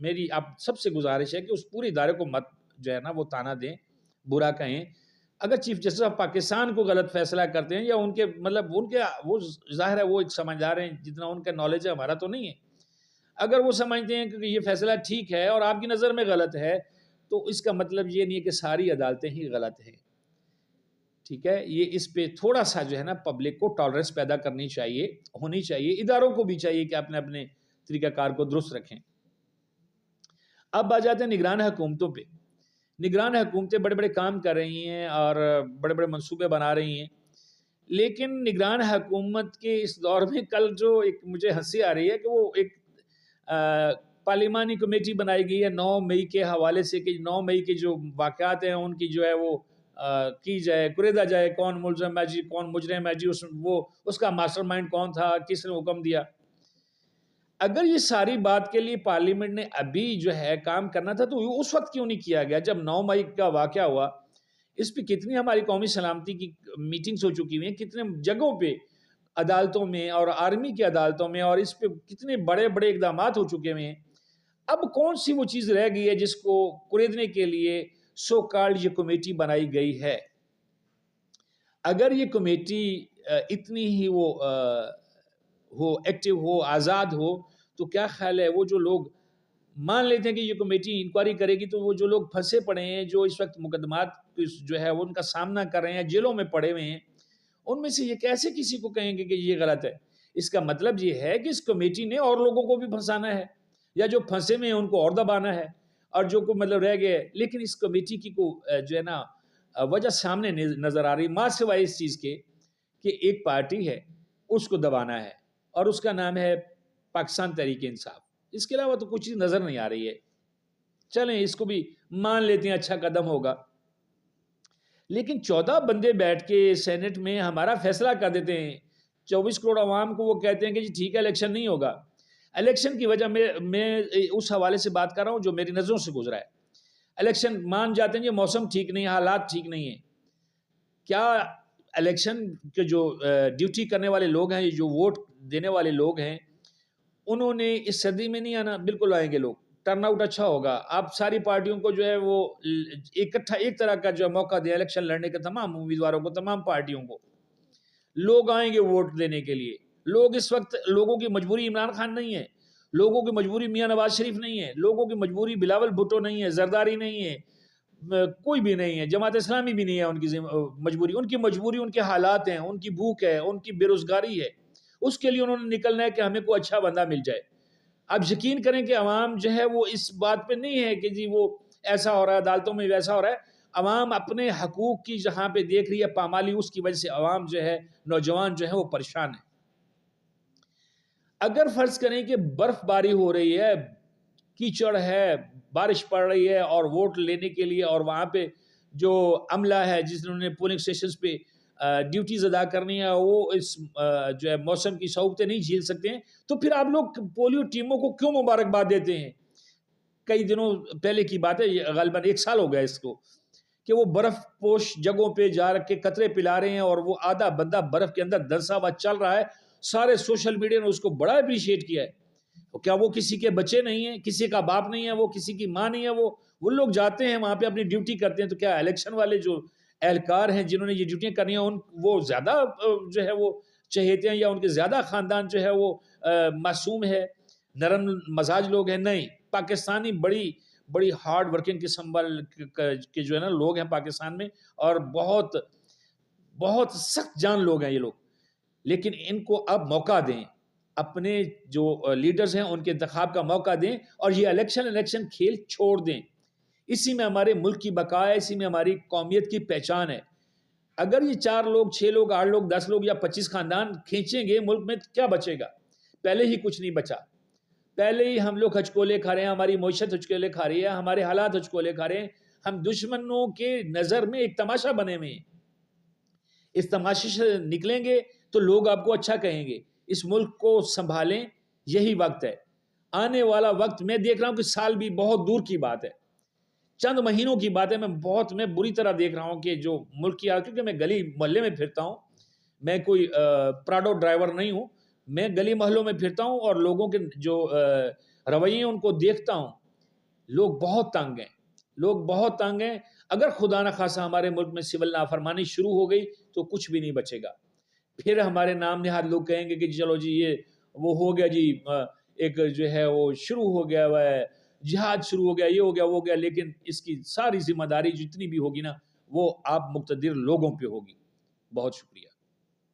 میری آپ سب سے گزارش ہے کہ اس پورے ادارے کو مت جو ہے نا وہ تانا دیں، برا کہیں. اگر چیف جسٹس آف پاکستان کو غلط فیصلہ کرتے ہیں یا ان کے مطلب ان کے وہ ظاہر ہے وہ ایک سمجھدار ہیں، جتنا ان کا نالج ہے ہمارا تو نہیں ہے. اگر وہ سمجھتے ہیں کہ یہ فیصلہ ٹھیک ہے اور آپ کی نظر میں غلط ہے تو اس کا مطلب یہ نہیں ہے کہ ساری عدالتیں ہی غلط ہیں. ٹھیک ہے، یہ اس پہ تھوڑا سا جو ہے نا پبلک کو ٹالرنس پیدا کرنی چاہیے، ہونی چاہیے. اداروں کو بھی چاہیے کہ اپنے طریقہ کار کو درست رکھیں. اب آ جاتے ہیں نگران حکومتوں پہ. نگران حکومتیں بڑے بڑے کام کر رہی ہیں اور بڑے بڑے منصوبے بنا رہی ہیں، لیکن نگران حکومت کے اس دور میں کل جو ایک مجھے ہنسی آ رہی ہے کہ وہ ایک پارلیمانی کمیٹی بنائی گئی ہے 9 مئی کے حوالے سے کہ 9 مئی کے جو واقعات ہیں ان کی جو ہے وہ کی جائے، قریدا جائے کون ملزم ہے جی، کون مجرم ہے جی، اس کا ماسٹر مائنڈ کون تھا، کس نے حکم دیا. اگر یہ ساری بات کے لیے پارلیمنٹ نے ابھی جو ہے کام کرنا تھا تو اس وقت کیوں نہیں کیا گیا جب 9 مئی کا واقعہ ہوا؟ اس پہ کتنی ہماری قومی سلامتی کی میٹنگز ہو چکی ہوئی ہیں، کتنے جگہوں پہ عدالتوں میں اور آرمی کی عدالتوں میں، اور اس پہ کتنے بڑے بڑے اقدامات ہو چکے ہوئے ہیں. اب کون سی وہ چیز رہ گئی ہے جس کو قریدنے کے لیے سو کالڈ یہ کمیٹی بنائی گئی ہے؟ اگر یہ کمیٹی اتنی ہی وہ ایکٹیو ہو، آزاد ہو، تو کیا خیال ہے وہ جو لوگ مان لیتے ہیں کہ یہ کمیٹی انکوائری کرے گی، تو وہ جو لوگ پھنسے پڑے ہیں، جو اس وقت مقدمات جو ہے وہ ان کا سامنا کر رہے ہیں، جیلوں میں پڑے ہوئے ہیں، ان میں سے یہ کیسے کسی کو کہیں گے کہ یہ غلط ہے؟ اس کا مطلب یہ ہے کہ اس کمیٹی نے اور لوگوں کو بھی پھنسانا ہے، یا جو پھنسے ہوئے ہیں ان کو اور دبانا ہے، اور جو کو مطلب رہ گئے. لیکن اس کمیٹی کی کو جو ہے نا وجہ سامنے نظر آ رہی ماں سوائے اس چیز کے کہ ایک پارٹی ہے اس کو دبانا ہے اور اس کا نام ہے پاکستان تحریک انصاف. اس کے علاوہ تو کچھ چیز نظر نہیں آ رہی ہے. چلیں اس کو بھی مان لیتے ہیں، اچھا قدم ہوگا. لیکن 14 بندے بیٹھ کے سینٹ میں ہمارا فیصلہ کر دیتے ہیں، 24 کروڑ عوام کو وہ کہتے ہیں کہ جی ٹھیک ہے الیکشن نہیں ہوگا. الیکشن کی وجہ میں اس حوالے سے بات کر رہا ہوں جو میری نظروں سے گزرا ہے. الیکشن مان جاتے ہیں یہ موسم ٹھیک نہیں ہے، حالات ٹھیک نہیں ہیں. کیا الیکشن کے جو ڈیوٹی کرنے والے لوگ ہیں، جو ووٹ دینے والے لوگ ہیں، انہوں نے اس سردی میں نہیں آنا؟ بالکل آئیں گے لوگ، ٹرن آؤٹ اچھا ہوگا. آپ ساری پارٹیوں کو جو ہے وہ اکٹھا ایک طرح کا جو موقع دیں الیکشن لڑنے کے، تمام امیدواروں کو، تمام پارٹیوں کو. لوگ آئیں گے ووٹ دینے کے لیے. لوگ اس وقت، لوگوں کی مجبوری عمران خان نہیں ہے، لوگوں کی مجبوری میاں نواز شریف نہیں ہے، لوگوں کی مجبوری بلاول بھٹو نہیں ہے، زرداری نہیں ہے، کوئی بھی نہیں ہے، جماعت اسلامی بھی نہیں ہے ان کی مجبوری. ان کی مجبوری ان کے حالات ہیں، ان کی بھوک ہے، ان کی بے روزگاری ہے. اس کے لیے انہوں نے نکلنا ہے کہ ہمیں کوئی اچھا بندہ مل جائے. اب یقین کریں کہ عوام جو ہے وہ اس بات پہ نہیں ہے کہ جی وہ ایسا ہو رہا ہے عدالتوں میں ویسا ہو رہا ہے. عوام اپنے حقوق کی جہاں پہ دیکھ رہی ہے پامالی، اس کی وجہ سے عوام جو ہے، نوجوان جو ہے وہ پریشان ہے. اگر فرض کریں کہ برف باری ہو رہی ہے، کیچڑ ہے، بارش پڑ رہی ہے، اور ووٹ لینے کے لیے اور وہاں پہ جو عملہ ہے جس نے پولنگ اسٹیشنز پہ ڈیوٹیز ادا کرنی ہے، وہ اس جو ہے موسم کی صعوبتیں نہیں جھیل سکتے ہیں، تو پھر آپ لوگ پولیو ٹیموں کو کیوں مبارکباد دیتے ہیں؟ کئی دنوں پہلے کی بات ہے، غالباً 1 سال ہو گیا اس کو، کہ وہ برف پوش جگہوں پہ جا کے قطرے پلا رہے ہیں اور وہ آدھا بندہ برف کے اندر دھنسا ہوا چل رہا ہے. سارے سوشل میڈیا نے اس کو بڑا اپریشیٹ کیا ہے. کیا وہ کسی کے بچے نہیں ہیں، کسی کا باپ نہیں ہے، وہ کسی کی ماں نہیں ہے؟ وہ لوگ جاتے ہیں وہاں پہ اپنی ڈیوٹی کرتے ہیں. تو کیا الیکشن والے جو اہلکار ہیں جنہوں نے یہ ڈیوٹیاں کرنی ہیں، وہ زیادہ جو ہے وہ چہیتے ہیں، یا ان کے زیادہ خاندان جو ہے وہ معصوم ہے، نرم مزاج لوگ ہیں؟ نہیں. پاکستانی بڑی ہارڈ ورکنگ قسم کے جو ہے نا لوگ ہیں پاکستان میں، اور بہت بہت سخت جان لوگ ہیں یہ لوگ. لیکن ان کو اب موقع دیں، اپنے جو لیڈرز ہیں ان کے انتخاب کا موقع دیں، اور یہ الیکشن کھیل چھوڑ دیں. اسی میں ہمارے ملک کی بقا ہے، اسی میں ہماری قومیت کی پہچان ہے. اگر یہ 4 لوگ، 6 لوگ، 8 لوگ، 10 لوگ یا 25 خاندان کھینچیں گے، ملک میں کیا بچے گا؟ پہلے ہی کچھ نہیں بچا. پہلے ہی ہم لوگ ہچکولے کھا رہے ہیں، ہماری معیشت ہچکولے کھا رہی ہے، ہمارے حالات ہچکولے کھا رہے ہیں. ہم دشمنوں کے نظر میں ایک تماشا بنے ہوئے ہیں. اس تماشے سے نکلیں گے تو لوگ آپ کو اچھا کہیں گے. اس ملک کو سنبھالیں، یہی وقت ہے. آنے والا وقت میں دیکھ رہا ہوں کہ سال بھی بہت دور کی بات ہے، چند مہینوں کی بات ہے. میں بری طرح دیکھ رہا ہوں کہ جو ملک کی حالت، کیونکہ میں گلی محلے میں پھرتا ہوں، میں کوئی پراڈو ڈرائیور نہیں ہوں، میں گلی محلوں میں پھرتا ہوں اور لوگوں کے جو رویے ان کو دیکھتا ہوں. لوگ بہت تنگ ہیں، لوگ بہت تنگ ہیں. اگر خدا نہ خاصہ ہمارے ملک میں سول نافرمانی شروع ہو گئی تو کچھ بھی نہیں بچے گا. پھر ہمارے نام نہاد لوگ کہیں گے کہ چلو جی یہ وہ ہو گیا جی، ایک جو ہے وہ شروع ہو گیا، وہ جہاد شروع ہو گیا، یہ ہو گیا وہ ہو گیا. لیکن اس کی ساری ذمہ داری جتنی بھی ہوگی نا وہ آپ مقتدر لوگوں پہ ہوگی. بہت شکریہ.